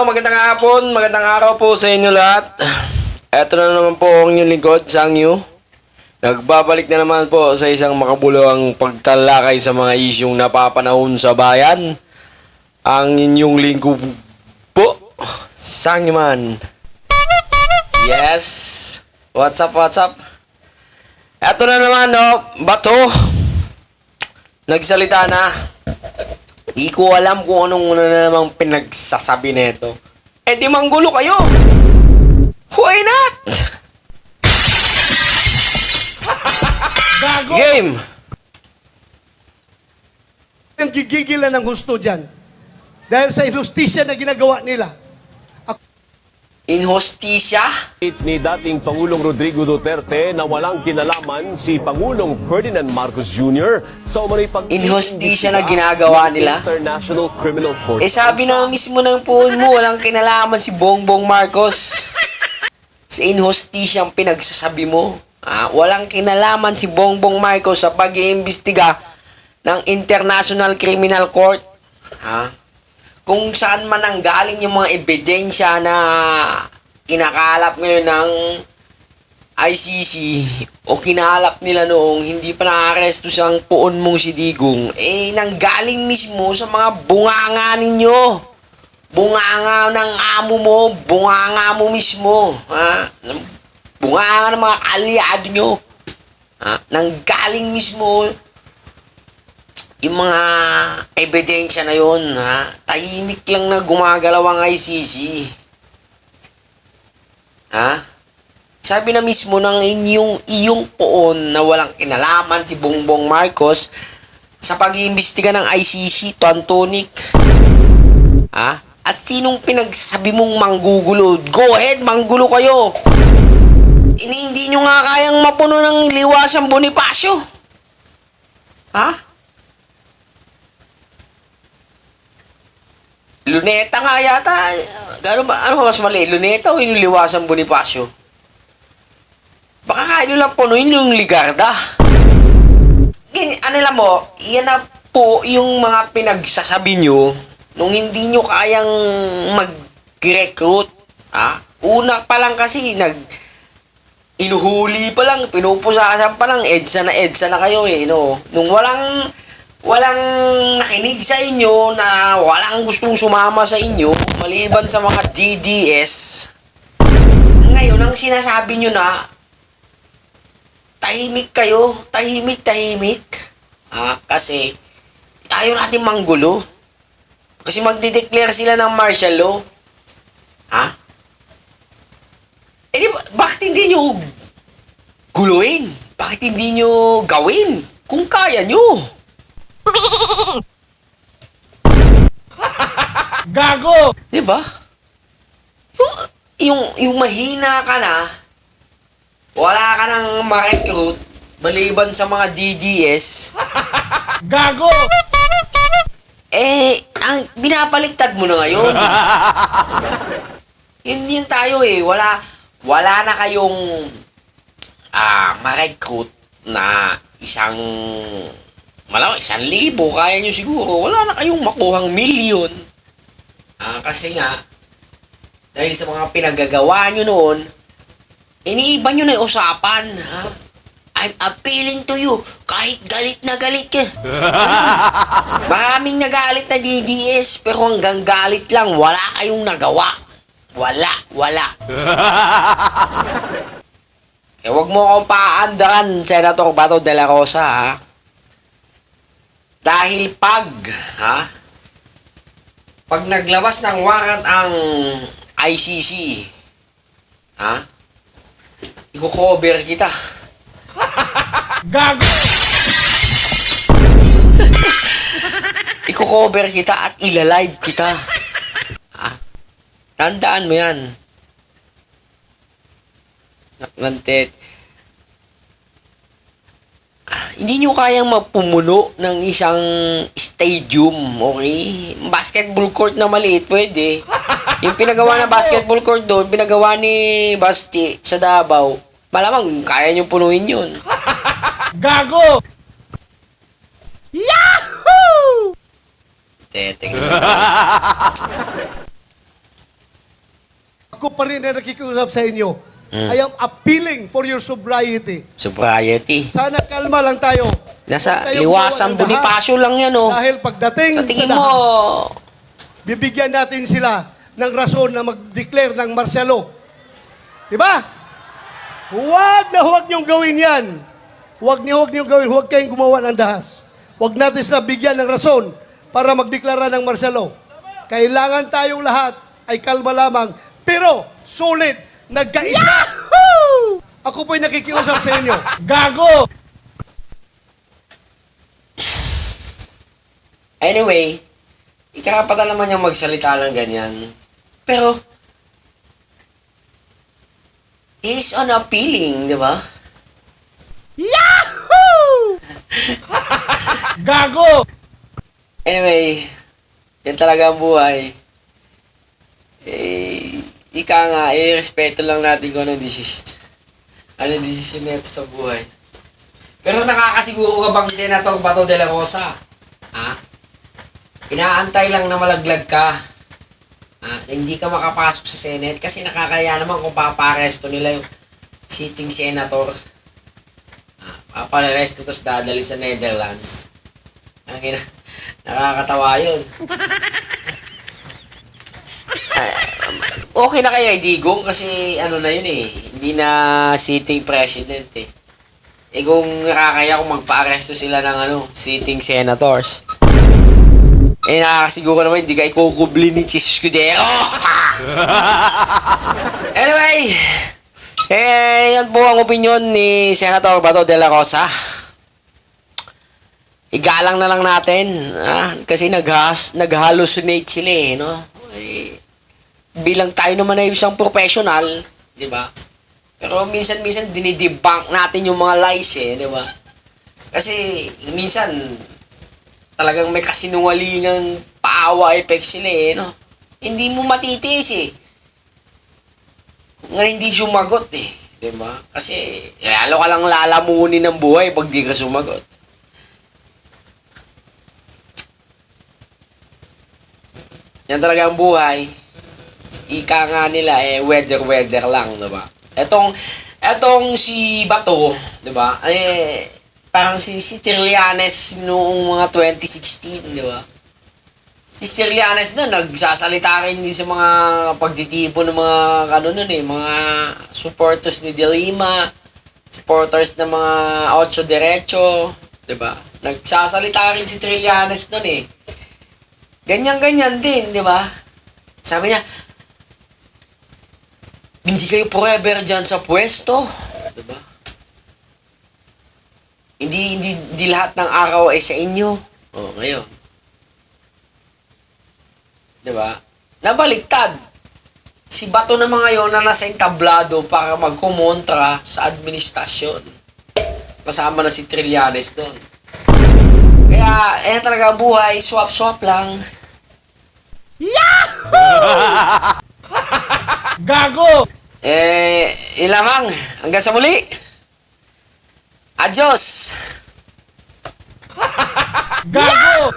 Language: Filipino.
magandang hapon, magandang araw po sa inyo lahat. Eto na naman po ang inyong lingkod, Sangyu. Nagbabalik na naman po sa isang makabuluhang pagtalakay sa mga isyong napapanahon sa bayan. Ang inyong lingkod po, Sangyu man. Yes, what's up? Eto na naman, Bato. Nagsalita na. Di ko alam kung anong na namang pinagsasabi nito. Eh di manggulo kayo! Why not? Gago! Game! Ang gigigilan ng gusto dyan. Dahil sa inustisya na ginagawa nila. Inhostisya? Ni dating Pangulong Rodrigo Duterte na walang kinalaman si Pangulong Ferdinand Marcos Jr. sa umano'y Inhostisya na ginagawa nila? International Criminal Court. Eh sabi na mismo ng phone mo, walang kinalaman si Bongbong Marcos. Sa inhostisya ang pinagsasabi mo. Walang kinalaman si Bongbong Marcos sa pag-iimbestiga ng International Criminal Court. Kung saan man ang galing yung mga ebidensya na kinakalap ngayon ng ICC o kinalap nila noong hindi pa naaresto siyang puon mong si Digong, eh nanggaling mismo sa mga bunganga ninyo. Bunganga ng amo mo, bunganga mo mismo. Bunganga ng mga kaalyado nyo. Nanggaling mismo yung mga ebidensya na yun, tahimik lang na gumagalaw ang ICC. Sabi na mismo ng iyong poon na walang kinalaman si Bongbong Marcos sa pag-iimbestiga ng ICC, Tuantonik. At sinong pinagsabi mong manggugulo? Go ahead, manggulo kayo. Hindi nyo nga kayang mapuno ng liwasang Bonifacio. Luneta nga yata. Ano ba mas mali? Luneta o yung liwasang Bonifacio? Baka kaya nyo lang punuin yung Ligarda. Ano lang mo, yan na po yung mga pinagsasabi nyo nung hindi nyo kayang mag-recruit. Una pa lang kasi, inuhuli pa lang, pinupusasan pa lang, EDSA na kayo no? Nung walang nakinig sa inyo na walang gustong sumama sa inyo maliban sa mga DDS. Ngayon, ang sinasabi nyo na tahimik kayo, tahimik. Kasi ayaw natin manggulo. Kasi magde-declare sila ng martial law. Eh di, bakit hindi nyo guluhin? Bakit hindi nyo gawin? Kung kaya nyo. Gago! Diba? Yung mahina ka na, wala ka nang ma-recruit, maliban sa mga DDS. Gago! Eh, ang binabaliktad mo na ngayon. Yun tayo wala na kayong ma-recruit na isang 1,000, kaya nyo siguro. Wala na kayong makuhang milyon. Kasi nga, dahil sa mga pinagagawa nyo noon, iniiba nyo na yung usapan. I'm appealing to you kahit galit na galit ka. Maraming nagalit na DDS, pero hanggang galit lang, wala kayong nagawa. Wala. Huwag mo akong paandaran, Senator Bato de la Rosa, Dahil pag naglabas ng warrant ang ICC, i-cover kita. Gago! I-cover kita at ilalive kita. Tandaan mo yan. Nantet. Hindi nyo kayang mapumuno ng isang stadium, okay? Basketball court na maliit, pwede. Yung pinagawa na basketball court doon, pinagawa ni Basti sa Davao, malamang kaya nyo punuin yun. Gago! Yahoo! Tingnan mo tayo. ako pa rin na nakikiusap sa inyo. I am appealing for your sobriety. Sobriety. Sana kalma lang tayo. Nasa Huwag tayong liwasan gumawa ng Bonifacio lang yan, oh. Dahil pagdating Sa tingin sa mo, lahat, bibigyan natin sila ng rason na mag-declare ng martial law. Diba? Huwag niyong gawin yan. Huwag niyong gawin. Huwag kayong gumawa ng dahas. Huwag natin sila bigyan ng rason para magdeklara ng martial law. Kailangan tayong lahat ay kalma lamang, pero solid, nagkaisa. Ako po'y nakikiusap sa inyo. Gago! anyway, ikarapatan naman niyang magsalita ng ganyan. Pero, is on appealing, di ba? Gago! Anyway, yan talaga ang buhay. Ika nga, respeto lang natin kung anong decision. Anong decision nito sa buhay. Pero nakakasiguro ka bang Senator Bato de la Rosa? Ha? Inaantay lang na malaglag ka. Hindi ka makapasok sa Senate kasi nakakaya naman kung paparesto nila yung sitting senator. Paparesto tapos dadali sa Netherlands. Nakakatawa yun. Okay na kayo, Digong, kasi ano na yun eh. Hindi na sitting president eh. Kung nakakaya kung magpa-aresto sila ng sitting senators. Nakakasiguro naman, hindi ka ikukubli ni Chis Escudero. Anyway, yan po ang opinion ni Senator Bato de la Rosa. Igalang na lang natin, kasi nag-hallucinate sila eh, no? Bilang tayo naman ay isang professional, di ba? Pero minsan dinidebunk natin yung mga lies eh, di ba? Kasi minsan talagang may kasinungalingang paawa effect sila eh, no? Hindi mo matitiis eh. Kung hindi sumagot eh, di ba? Kasi lalo ka lang lalamunin ng buhay pag di ka sumagot. Yan talaga ang buhay. Ika nga nila weather lang, 'di ba? Etong si Bato, 'di ba? Parang si Trillanes noong mga 2016, 'di ba? Si Trillanes na nagsasalita rin din sa mga pagtitipo ng mga mga supporters ni De Lima, supporters ng mga Ocho Derecho, 'di ba? Nagsasalita rin si Trillanes noon eh. Ganyan-ganyan din, 'di ba? Sabi niya, hindi kayo forever dyan sa pwesto. Diba? Hindi lahat ng araw ay sa inyo. Ngayon. Diba? Nabaliktad. Si Bato naman ngayon na nasa entablado para magkumontra sa administrasyon. Kasama na si Trillanes doon. Kaya, talaga ang buhay. Swap-swap lang. Gago! Ilamang. Hanggang sa muli. Adios! Gago!